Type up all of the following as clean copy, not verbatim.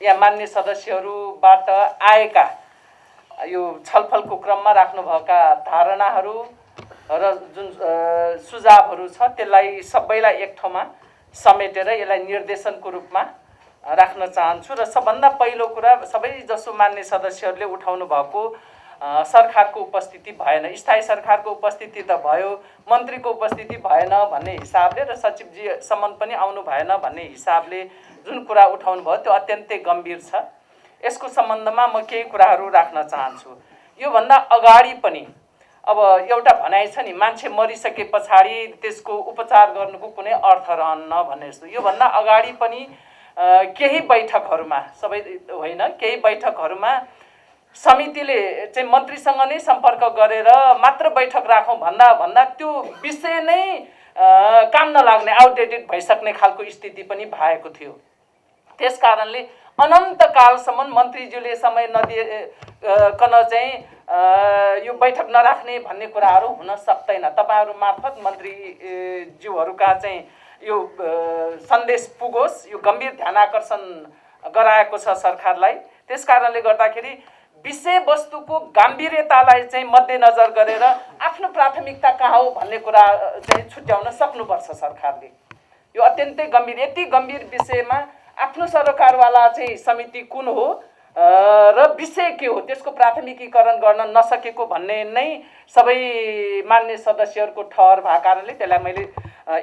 यहाँ मान्य सदस्यहरूबाट आएका यो छलफलको क्रममा राख्नुभएका धारणाहरू र जुन सुझावहरू छ त्यसलाई सबैलाई एक ठाउँमा समेटेर यसलाई निर्देशनको रूपमा राख्न चाहन्छु। र सबभन्दा पहिलो कुरा, सबै जसो मान्य सदस्यहरूले उठाउनु भएको सरकारको उपस्थिति भएन, स्थायी सरकारको उपस्थिति त भयो, मन्त्रीको उपस्थिति भएन भन्ने हिसाबले र सचिवजीसम्म पनि आउनु भएन भन्ने हिसाबले जुन कुरा उठाउनु भयो त्यो अत्यन्तै गम्भीर छ। यसको सम्बन्धमा म केही कुराहरू राख्न चाहन्छु। योभन्दा अगाडि पनि अब एउटा भनाइ छ नि, मान्छे मरिसके पछाडि त्यसको उपचार गर्नुको कुनै अर्थ रहन्न भन्ने जस्तो। योभन्दा अगाडि पनि केही बैठकहरूमा, सबै होइन, केही बैठकहरूमा समितिले चाहिँ मन्त्रीसँग नै सम्पर्क गरेर मात्र बैठक राखौँ भन्दा त्यो विषय नै काम नलाग्ने, आउटडेटेड भइसक्ने खालको स्थिति पनि भएको थियो। त्यस कारणले अनन्तकालसम्म मन्त्रीज्यूले समय नदिकन चाहिँ यो बैठक नराख्ने भन्ने कुराहरू हुन सक्दैन। तपाईहरू मार्फत मन्त्रीज्यूहरूका चाहिँ यो सन्देश पुगोस्, यो गम्भीर ध्यानाकर्षण गराएको छ सरकारलाई। त्यस कारणले गर्दाखेरि विषयवस्तुको गाम्भीर्यतालाई चाहिँ मध्यनजर गरेर आफ्नो प्राथमिकता कहाँ हो भन्ने कुरा चाहिँ छुट्याउन सक्नुपर्छ सरकारले। यो अत्यन्तै गम्भीर, यति गम्भीर विषयमा आफ्नो सरोकारवाला चाहिँ समिति कुन हो र विषय के हो त्यसको प्राथमिकीकरण गर्न नसकेको भन्ने नै सबै मान्य सदस्यहरूको ठहर भएको कारणले त्यसलाई मैले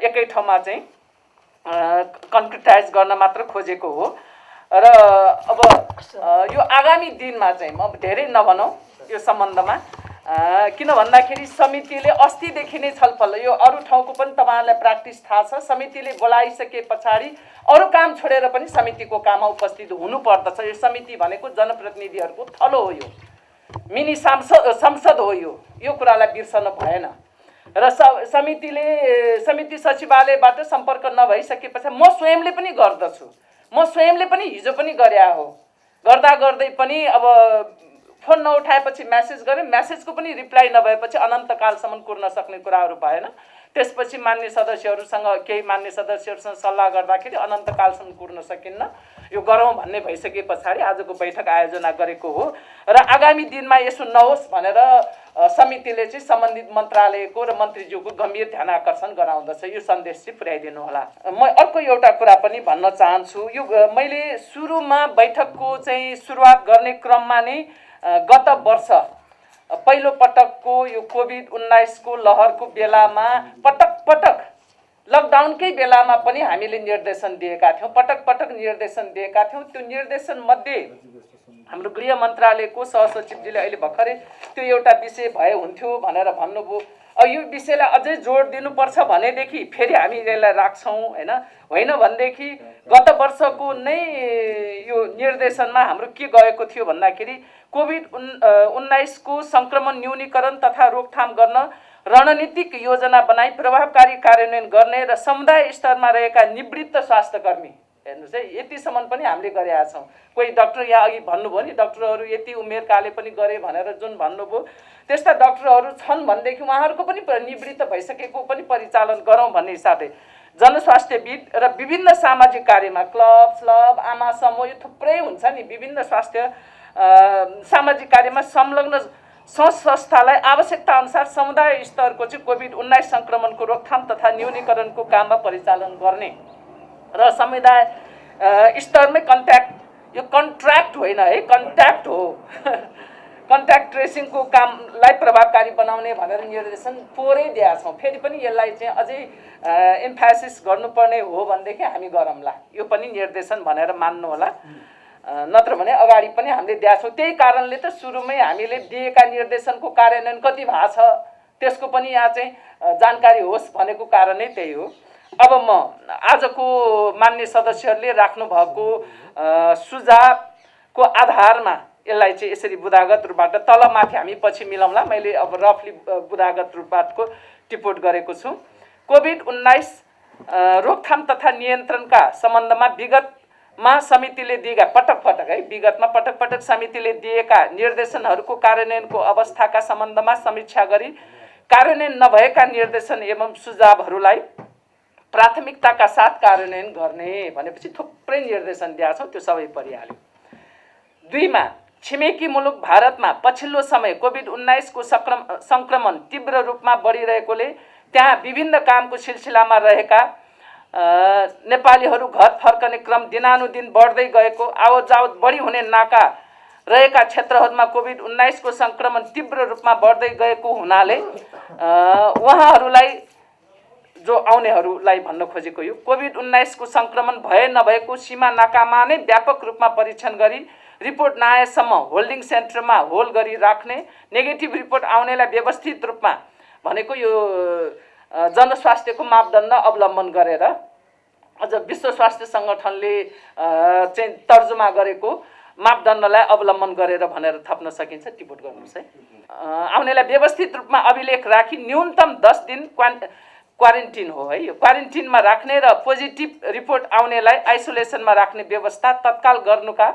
एकै ठाउँमा चाहिँ कन्क्रिटाइज गर्न मात्र खोजेको हो। र अब यो आगामी दिनमा चाहिँ म धेरै नभनौँ यो सम्बन्धमा, किन भन्दाखेरि समितिले अस्तिदेखि नै छलफल, यो अरू ठाउँको पनि तपाईँहरूलाई प्र्याक्टिस थाहा छ, समितिले बोलाइसके पछाडि अरू काम छोडेर पनि समितिको काममा उपस्थित हुनुपर्दछ। यो समिति भनेको जनप्रतिनिधिहरूको थलो हो, यो मिनी संसद हो, यो कुरालाई बिर्सन भएन। र समिति सचिवालयबाट सम्पर्क नभइसकेपछि म स्वयंले पनि गर्दछु, म स्वयंले पनि हिजो पनि गरे हो, गर्दै पनि अब फोन नउठाएपछि म्यासेज गरेँ, म्यासेजको पनि रिप्लाई नभएपछि अनन्तकालसम्म कुर्न सक्ने कुराहरू भएन। त्यसपछि मान्य सदस्यहरूसँग, केही मान्य सदस्यहरूसँग सल्लाह गर्दाखेरि अनन्तकालसम्म कुर्न सकिन्न, यो गरौँ भन्ने भइसके पछाडि आजको बैठक आयोजना गरेको हो। र आगामी दिनमा यसो नहोस् भनेर समितिले चाहिँ सम्बन्धित मन्त्रालयको र मन्त्रीज्यूको गम्भीर ध्यानाकर्षण गराउँदछ। यो सन्देश चाहिँ पुर्याइदिनु होला। म अर्को एउटा कुरा पनि भन्न चाहन्छु। यो मैले सुरुमा बैठकको चाहिँ सुरुवात गर्ने क्रममा नै गत वर्ष पहिलो पटकको यो कोभिड-19 को लहरको बेलामा पटक लकडाउनकै बेलामा पनि हामीले निर्देशन दिएका थियौँ, पटक निर्देशन दिएका थियौँ। त्यो निर्देशन मध्ये हाम्रो गृह मन्त्रालयको सहसचिवजीले अहिले भर्खरै त्यो एउटा विषय भए हुन्थ्यो भनेर भन्नुभयो। यो विषयलाई अझै जोड दिनुपर्छ भनेदेखि फेरि हामी यसलाई राख्छौँ, होइन भनेदेखि गत वर्षको नै यो निर्देशनमा हाम्रो के गएको थियो भन्दाखेरि कोभिड-19 को संक्रमण न्यूनीकरण तथा रोकथाम गर्न रणनीतिक योजना बनाई प्रभावकारी कार्यान्वयन गर्ने र समुदाय स्तरमा रहेका निवृत्त स्वास्थ्यकर्मी, हेर्नुहोस् है, यतिसम्म पनि हामीले गरेका छौँ। कोही डाक्टर यहाँ अघि भन्नुभयो नि, डाक्टरहरू यति उमेरकाले पनि गरे भनेर जुन भन्नुभयो, त्यस्ता डाक्टरहरू छन् भनेदेखि उहाँहरूको पनि निवृत्त भइसकेको पनि परिचालन गरौँ भन्ने हिसाबले जनस्वास्थ्यविद र विभिन्न सामाजिक कार्यमा क्लब आमा समूह, यो थुप्रै हुन्छ नि, विभिन्न स्वास्थ्य सामाजिक कार्यमा संलग्न संस्थालाई आवश्यकता अनुसार समुदाय स्तरको चाहिँ कोभिड-19 संक्रमणको रोकथाम तथा न्यूनीकरणको काममा परिचालन गर्ने र समुदाय स्तरमै यो कन्ट्र्याक्ट होइन है, कन्ट्याक्ट हो कन्ट्याक्ट ट्रेसिङको कामलाई प्रभावकारी बनाउने भनेर निर्देशन पोरै दिएका छौँ। फेरि पनि यसलाई चाहिँ अझै एम्फासिस गर्नुपर्ने हो भनेदेखि हामी गरौँला, यो पनि निर्देशन भनेर मान्नु होला, नत्र भने अगाडि पनि हामीले दिएका छौँ। त्यही कारणले त सुरुमै हामीले दिएका निर्देशनको कार्यान्वयन कति भएको छ त्यसको पनि यहाँ चाहिँ जानकारी होस् भनेको कारण नै त्यही हो। अब म आजको मान्य सदस्यहरूले राख्नु भएको सुझावको आधारमा यसलाई चाहिँ यसरी बुदागत रूपबाट तलमाथि हामी पछि मिलाउँला। मैले अब रफली बुदागत रूपबाटको टिपोट गरेको छु। कोभिड-19 रोकथाम तथा नियन्त्रणका सम्बन्धमा विगतमा समितिले दिएका विगतमा पटक समितिले दिएका निर्देशनहरूको कार्यान्वयनको अवस्थाका सम्बन्धमा समीक्षा गरी कार्यान्वयन नभएका निर्देशन एवं सुझावहरूलाई प्राथमिकताका साथ कार्यान्वयन गर्ने भनेपछि थुप्रै निर्देशन दिएका छौँ, त्यो सबै परिहाल्यो। 2 मा छिमेकी मुलुक भारतमा पछिल्लो समय कोभिड-19 को संक्रमण तीव्र रूपमा बढिरहेकोले त्यहाँ विभिन्न कामको सिलसिलामा रहेका नेपालीहरू घर फर्कने क्रम दिनानुदिन बढ्दै गएको, आवतजावत बढी हुने नाका रहेका क्षेत्रहरूमा कोभिड-19 को संक्रमण तीव्र रूपमा बढ्दै गएको हुनाले उहाँहरूलाई जो आउनेहरूलाई भन्न खोजेको यो कोभिड-19 को संक्रमण भए नभएको सीमा नाकामा नै व्यापक रूपमा परीक्षण गरी रिपोर्ट नआएसम्म होल्डिङ सेन्टरमा होल्ड गरी राख्ने, नेगेटिभ रिपोर्ट आउनेलाई व्यवस्थित रूपमा भनेको यो जनस्वास्थ्यको मापदण्ड अवलम्बन गरेर अझ विश्व स्वास्थ्य सङ्गठनले चाहिँ तर्जुमा गरेको मापदण्डलाई अवलम्बन गरेर भनेर थप्न सकिन्छ। टिप्पणी गर्नुहोस् है। आउनेलाई व्यवस्थित रूपमा अभिलेख राखी न्यूनतम 10 दिन क्वारेन्टिन हो है, यो क्वारेन्टिनमा राख्ने र पोजिटिभ रिपोर्ट आउनेलाई आइसोलेसनमा राख्ने व्यवस्था तत्काल गर्नुका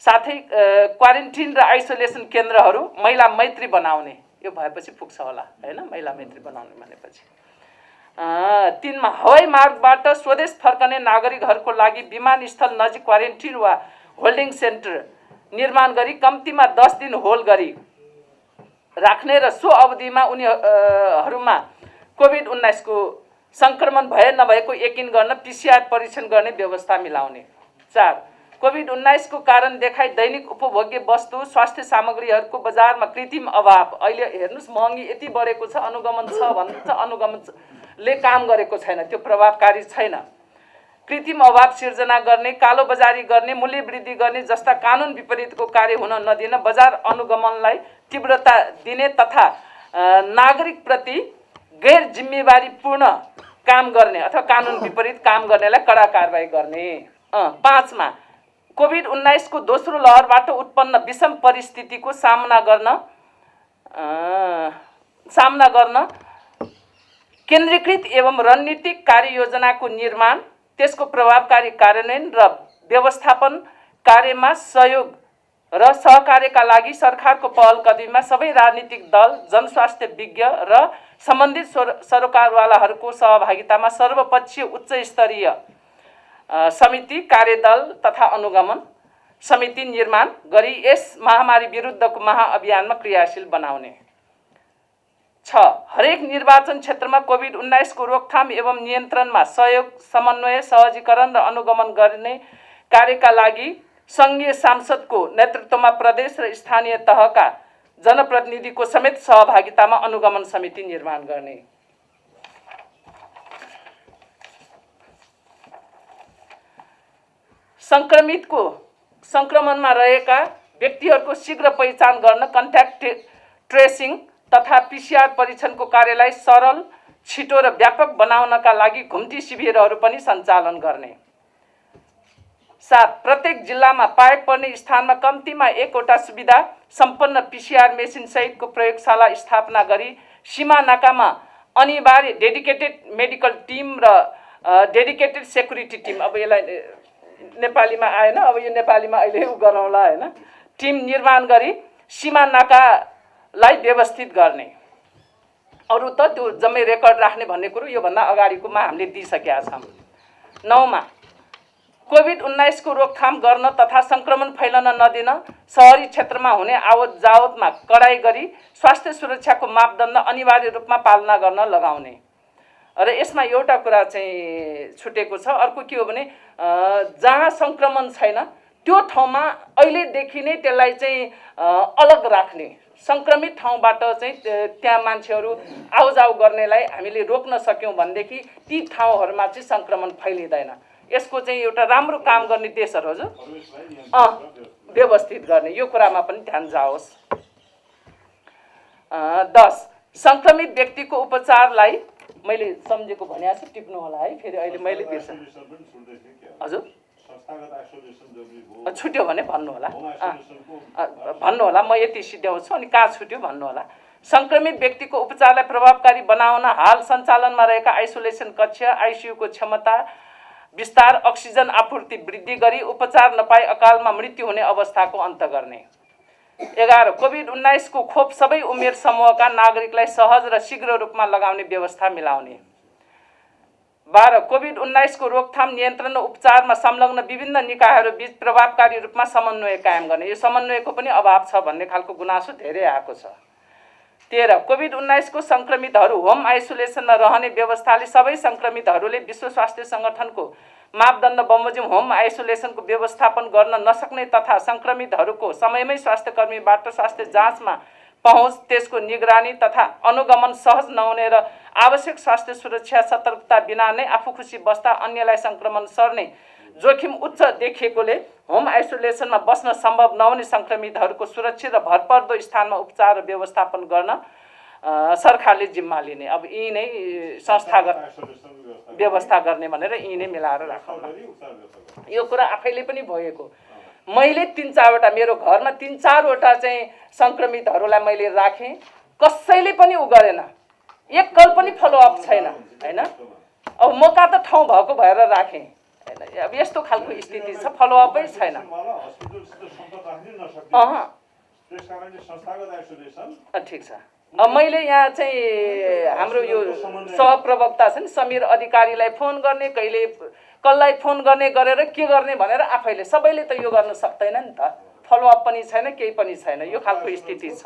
साथै क्वारेन्टिन र आइसोलेसन केन्द्रहरू महिला मैत्री बनाउने, यो भएपछि पुग्छ होला हैन, महिला मैत्री बनाउने भनेपछि। 3 मा हवाई मार्गबाट स्वदेश फर्कने नागरिकहरूको लागि विमानस्थल नजिक क्वारेन्टिन वा होल्डिङ सेन्टर निर्माण गरी कम्तीमा 10 दिन होल्ड गरी राख्ने र सो अवधिमा उनीहरूमा कोभिड-19 को संक्रमण भए नभएको यकिन गर्न पीसीआर परीक्षण गर्ने व्यवस्था मिलाउने। 4 कोभिड-19 को कारण देखाई दैनिक उपभोग्य वस्तु स्वास्थ्य सामग्रीहरूको बजारमा कृत्रिम अभाव, अहिले हेर्नुस् महँगी यति बढेको छ, अनुगमन छ भन्छ, अनुगमनले काम गरेको छैन, त्यो प्रभावकारी छैन। कृत्रिम अभाव सिर्जना गर्ने, कालो बजारी गर्ने, मूल्य वृद्धि गर्ने जस्ता कानुन विपरीतको कार्य हुन नदिन बजार अनुगमनलाई तीव्रता दिने तथा नागरिकप्रति गैर जिम्मेवारीपूर्ण काम गर्ने अथवा कानुन विपरीत काम गर्नेलाई कडा कारबाही गर्ने। 5 मा कोभिड-19 को दोस्रो लहरबाट उत्पन्न विषम परिस्थितिको सामना गर्न केन्द्रीकृत एवं रणनीतिक कार्ययोजनाको निर्माण, त्यसको प्रभावकारी कार्यान्वयन र व्यवस्थापन कार्यमा सहयोग र सहकार्यका लागि सरकारको पहल कदमीमा सबै राजनीतिक दल, जनस्वास्थ्य विज्ञ र सम्बन्धित सरोकारवालाहरूको सहभागितामा सर्वपक्षीय उच्च स्तरीय समिति, कार्यदल तथा अनुगमन समिति निर्माण गरी यस महामारी विरुद्धको महाअभियानमा क्रियाशील बनाउने। 6 हरेक निर्वाचन क्षेत्रमा कोभिड-19 को रोकथाम एवं नियन्त्रणमा सहयोग, समन्वय, सहजीकरण र अनुगमन गर्ने कार्यका लागि सङ्घीय सांसदको नेतृत्वमा प्रदेश र स्थानीय तहका जनप्रतिनिधिको समेत सहभागितामा अनुगमन समिति निर्माण गर्ने। संक्रमणमा रहेका व्यक्तिहरूको शीघ्र पहिचान गर्न कन्ट्याक्ट ट्रेसिङ तथा पीसीआर परीक्षणको कार्यलाई सरल, छिटो र व्यापक बनाउनका लागि घुम्ती शिविरहरू पनि सञ्चालन गर्ने। 7 प्रत्येक जिल्लामा पाएक पर्ने स्थानमा कम्तीमा 1वटा सुविधा सम्पन्न पीसीआर मेसिन सहितको प्रयोगशाला स्थापना गरी सीमा नाकामा अनिवार्य डेडिकेटेड मेडिकल टिम र डेडिकेटेड सेक्युरिटी टिम, अब यसलाई नेपालीमा आएन, अब यो नेपालीमा अहिले गरौँला हैन, टिम निर्माण गरी सीमा नाकालाई व्यवस्थित गर्ने। अरु त त्यो जम्मै रेकर्ड राख्ने भन्ने कुरो योभन्दा अगाडिकोमा हामीले दिइसकेका छौँ। 9 मा कोभिड-19 को रोकथाम गर्न तथा संक्रमण फैलन नदिन शहरी क्षेत्रमा हुने आवत जावतमा कडाई गरी स्वास्थ्य सुरक्षाको मापदण्ड अनिवार्य रूपमा पालना गर्न लगाउने। र यसमा एउटा कुरा चाहिँ छुटेको छ, अर्को के हो भने जहाँ संक्रमण छैन त्यो ठाउँमा अहिलेदेखि नै त्यसलाई चाहिँ अलग राख्ने, संक्रमित ठाउँबाट चाहिँ त्यहाँ मान्छेहरू आउजाउ गर्नेलाई हामीले रोक्न सक्यौँ भनेदेखि ती ठाउँहरूमा चाहिँ संक्रमण फैलिँदैन। यसको चाहिँ एउटा राम्रो काम गर्ने देशहरू हजुर व्यवस्थित गर्ने, यो कुरामा पनि ध्यान जाओस्। 10 संक्रमित व्यक्तिको उपचारलाई मैले सम्झेको भने छु, टिप्नु होला है, फेरि अहिले मैले बिर्सेँ हजुर, छुट्यो भने भन्नु होला, म यति सिध्याउँछु अनि कहाँ छुट्यो भन्नु होला। संक्रमित व्यक्तिको उपचारलाई प्रभावकारी बनाउन हाल सञ्चालनमा रहेका आइसोलेसन कक्ष, आइसियू को क्षमता विस्तार, अक्सिजन आपूर्ति वृद्धि गरी उपचार नपाई अकालमा मृत्यु हुने अवस्थाको अन्त गर्ने। 11 कोभिड-19 को खोप सबै उमेर समूहका नागरिकलाई सहज र शीघ्र रूपमा लगाउने व्यवस्था मिलाउने। 12 कोभिड-19 को रोकथाम नियन्त्रण र उपचारमा संलग्न विभिन्न निकायहरू बीच प्रभावकारी रूपमा समन्वय कायम गर्ने। यो समन्वयको पनि अभाव छ भन्ने खालको गुनासो धेरै आएको छ। 13 कोभिड-19 को संक्रमितहरू होम आइसोलेसनमा रहने व्यवस्थाले सबै संक्रमितहरूले विश्व स्वास्थ्य संगठनको मापदण्ड बमोजिम होम आइसोलेसनको व्यवस्थापन गर्न नसक्ने तथा संक्रमितहरूको समयमै स्वास्थ्यकर्मीबाट स्वास्थ्य जाँचमा पहुँच, त्यसको निगरानी तथा अनुगमन सहज नहुने र आवश्यक स्वास्थ्य सुरक्षा सतर्कता बिना नै आफू खुसी बस्दा अन्यलाई संक्रमण सर्ने जोखिम उच्च देखिएकोले होम आइसोलेसनमा बस्न सम्भव नहुने संक्रमितहरूको सुरक्षित र भरपर्दो स्थानमा उपचार र व्यवस्थापन गर्न सरकारले जिम्मा लिने। अब यी नै संस्थागत व्यवस्था गर्ने भनेर यी नै मिलाएर राखौँला। यो कुरा आफैले पनि भएको। मैले 3-4वटा मेरो घरमा 3-4वटा चाहिँ संक्रमितहरूलाई मैले राखेँ, कसैले पनि उ गरेन, एक कल पनि फलोअप छैन हैन। अब मौका त ठाउँ भएको भएर राखेँ हैन। अब यस्तो खालको स्थिति छ, फलोअपै छैन। ठिक छ। अब मैले यहाँ चाहिँ हाम्रो यो सहप्रवक्ता छ नि समीर अधिकारीलाई फोन गर्ने, कहिले कसलाई फोन गर्ने गरेर के गर्ने भनेर आफैले सबैले त यो गर्न सक्दैन नि त। फलोअप पनि छैन, केही पनि छैन। यो खालको स्थिति छ।